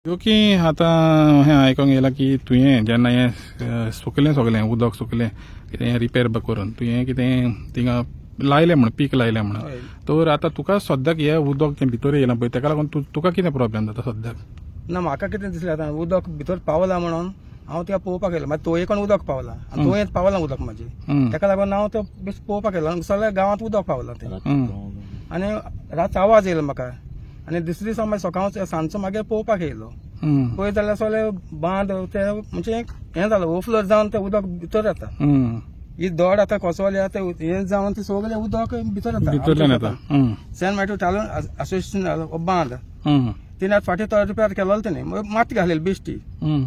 की आतां हें आयकोंक येयलां की तुवें जेन्ना हें सुकलें सगलें उदक सुकलें कितें रिपेर करून तुवें कितें थिंगा लायलें म्हण पीक लायलें म्हण तर आतां तुका सद्याक हें उदक जें भितर येयलां पळय तेका लागून तुका कितें प्रॉब्लेम जाता सद्याक? ना म्हाका कितें दिसलें आतां उदक भितर पावलां म्हणून हांव त्या पळोवपाक येयलो मागीर तोंयेकून उदक पावलां आनी तोंयेंत पावलां उदक म्हाजें तेका लागून हांव तें पळोवपाक येयलो आनी सगळ्या गांवांत उदक पावलां तें आनी रात आवाज येयलो म्हाका आनी दुसरे दिसा मागीर सकाळचो सांजचो मागीर पळोवपाक येयलो पळयत जाल्यार सगळे बांद ते म्हणजे हें जालें ओवरफ्लो जावन तें उदक भितर येता ही दोड आतां कोसवल्या ते हें जावन ते सगळें उदक भितर येता सेंट मॅट्यू टालन असोसिएशन बांद तिने फाटी तो रिपेर केलो तेणी माती घालेली बेश्टी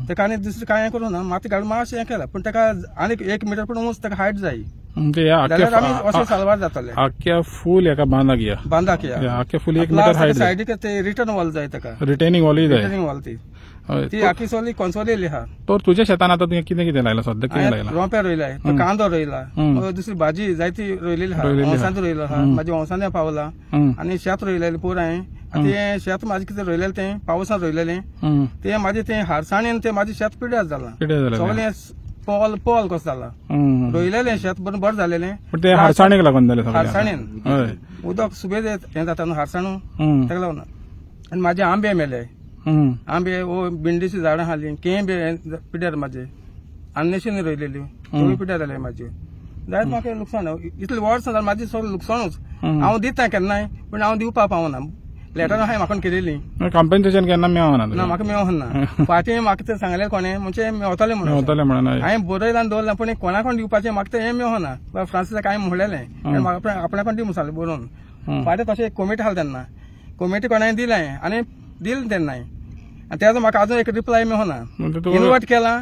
तेका आनी दुसरें कांय करूं ना माती घालून मातशें हें केलां पूण तेका आनी 1 मीटर पूण उंच तेका हायट जाय जाल्यार आमी अशें साल्वार जातले आख्या फूल एका बांदाक या आख्या फूल 1 मीटर हायट सायडीक ते रिटर्न वॉल जाय तेका रिटेनिंग वॉल जाय रिटेनिंग वॉल ती आखी सगळी कंसोलेली आहा तर तुज्या शेतान आतां तुवें कितें कितें लायलां सद्या कितें लायलां? रोंपे रोयलाय कांदो रोयला दुसरी भाजी जायती रोयलेली आहा ओंसांत रोयलो आहा म्हाजे ओंसांनी पावला आनी शेत रोयलेलें पुराय तें शेत म्हाजें कितें रोयलेलें तें पावसान रोयलेलें तें म्हाजें तें हारसाणेन तें म्हाजें शेत पिड्ड्यार जालां सगळें पोल कसो जाला रोयलेलें शेत बरें जालेलें पूण तें हारसाणेक लागून जालें हारसाणेन उदक सुबेज हें जाता न्हू हारसाणू तेका लागून आनी म्हाजे आंबे मेले आंबे भिंडीची झाडां हाली केळीं बी पिड्यार म्हाजे आन्नेशीन रोयलेली थोडी पिड्यार जाले म्हाजे जायत म्हाका लुकसाण इतलें वर्सां जालें म्हाजें सगळें लुकसाणूच हांव दिता केन्नाय पूण हांव दिवपा पावना लेटर हांवें म्हाका केलेली कॉम्पेन्सेशन केन्ना मेळना ना म्हाका मेळना फाटीं म्हाका तें सांगलें कोणें म्हणजे मेवतलें म्हणून हांवें बरयलां आनी दवरलां पूण कोणाकोण दिवपाचें म्हाका तें हें मेळना फ्रांसिसाक हांवें म्हणलेलें म्हाका आपणाकोण दी म्हणून सांगलें बरोवन फाटीं तशें कमिटी आहली तेन्ना कमिटी कोणाय दिलें आनी दिलें तेन्नाय आनी तेजो म्हाका आजून एक रिप्लाय मेळना इन्वर्ट केला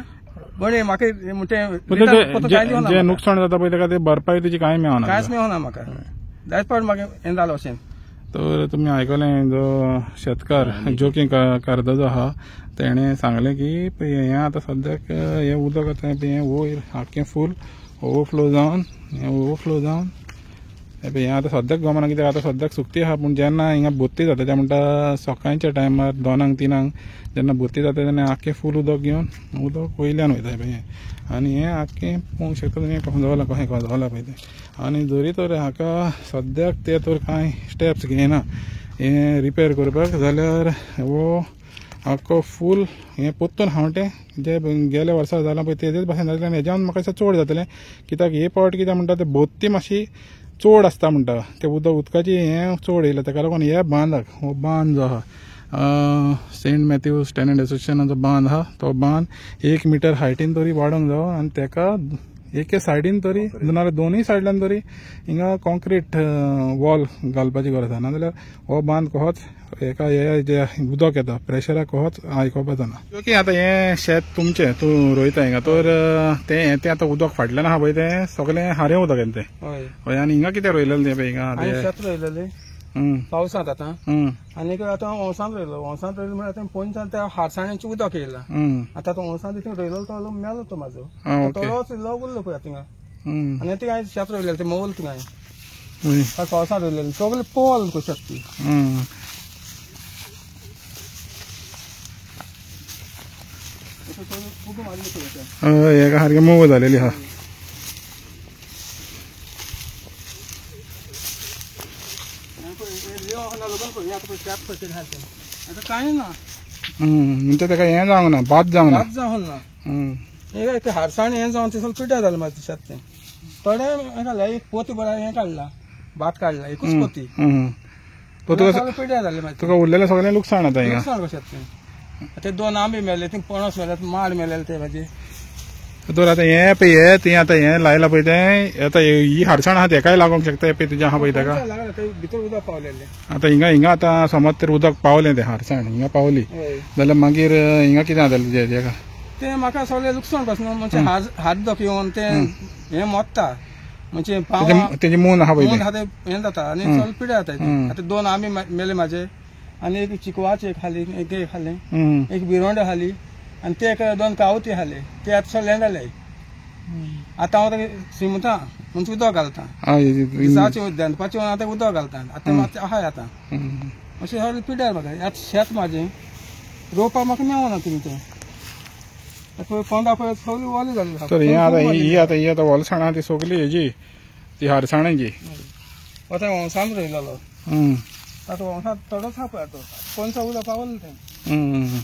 पण म्हाका म्हणजे नुकसाण जाता पळय तेका ते भरपाई तेजी कांय मेळना कांयच मेळना म्हाका जायत फावट म्हाका हें जालें अशें तर तुमी आयकलें जो शेतकार जोकी करता जो आहा तेणें सांगलें की हें आतां सद्याक हें उदक आतां हें वयर आख्खें फूल ओवरफ्लो जावन हें आतां सद्याक गमना कित्याक आतां सद्याक सुकती आहा पूण जेन्ना हिंगा भरती जाता ते म्हणटा सकाळच्या टायमार 2-3 जेन्ना भरती जाता तेन्ना आख्खें फूल उदक घेवन उदक वयल्यान वयता पळय आनी हें आख्खें पळोवंक शकता तुमी कशें कोजवलां पळय तें आनी जरी तर हाका सद्याक ते तर कांय स्टेप्स घेयना हें रिपेर करपाक जाल्यार हो आख्खो फूल हें पोत्तून हावटें जे गेल्या वर्सा जालां पळय तेजेच भाशेन जातलें आनी हेज्यान म्हाका दिसता चड जातलें कित्याक हे पावट कितें म्हणटा ते भोवती मातशी चड आसता म्हणटा ते उदकाची हें चड येयला तेका लागून हे बांदाक हो बांद जो आहा सेंट मॅथ्यूज टेनंट एसोसिएशनाचो बांद आहा तो बांद 1 मीटर हायटीन तरी वाडोवंक जावो आनी तेका एके सायडीन तरी नाजाल्यार दोनूय सायडल्यान तरी हिंगा कॉन्क्रीट वॉल घालपाची गरज आहा नाजाल्यार हो बांद कहोच एका हे जे उदक येता प्रेशराक कहोच आयकोपा जाना की आतां हें शेत तुमचें तूं रोयता हिंगा तर तें आतां उदक फाटल्यान आहा पळय तें सगळें हारें उदक येता तें हय आनी हिंगा कितें रोयलेलें तें पळय हिंगा शेत रोयलेलें पावसांत आतां आनीक आतां ओंसांत रोयलो म्हळ्यार आतां पोंच्यान त्या हारसाण्याचें उदक येयलां आतां तो ओंसांत तितून रोयलो तो मेलो तो म्हाजो तोच इल्लो उरलो पळय थिंगा आनी ती हांवें शेत रोयलेलें तें मोल थिंगा हांवें पावसांत रोयलेलें सगळें पोल कशी शेत ती हेका सारकें मोव जालेली आहा कांय ना म्हणजे तेका हें जावंक ना बाद जावंक ना हारसाण हें जावन ते सगळें पिड्ड्यार जालें म्हाजें शेत तें थोडे हें काडला एक पोती बरें हें काडला भात काडला एकूच पोती पिड्ड्यार जालें म्हाजें तुका उरलेलें सगळें लुकसाण आतां हिंगा लुकसाण कशें तें ते 2 आंबे मेले थिंग पणस मेले माड मेलेले ते म्हाजे तर आतां हें पळय हें तें आतां हें लायलां पळय तें आतां ही हारसाण आहा तेकाय लागोंक शकता पळय तुजें आहा पळय तेका भितर उदक पावलेलें आतां हिंगा आतां समज तर उदक पावलें तें हारसाण हिंगा पावली जाल्यार मागीर हिंगा कितें जातलें तेका तें म्हाका सगळें लुकसाण पासून म्हणजे हात दोक येवन तें हें मोडटा म्हणजे तेजें मून आहा पळय हें जाता आनी सगळें पिड्यार जाता आतां 2 आंबे मेले म्हाजे आनी एक चिकवाचें एक हाली एक हालें एक बिरोंडे हाली आनी ते 2 कावती हाले ते आतां सगळें जाले आतां हांव श्रीमंता म्हणजे उदक घालता दनपारचें आतां उदक घालता आतां मातशें आहाय आतां अशें सगळें पिड्यार म्हाका आतां शेत म्हाजें रोवपा म्हाका मेळना तुमी ते पळय पोंदा पळय सगळी ओली जाली तर हे आता वलसाणां ती सगळी हेजी ती हरसाण्याची वता वंसान रोयलेलो हम्म आतां वंसात चडच आसा पळय आतां कोणसा उदक पावलें तें हम्म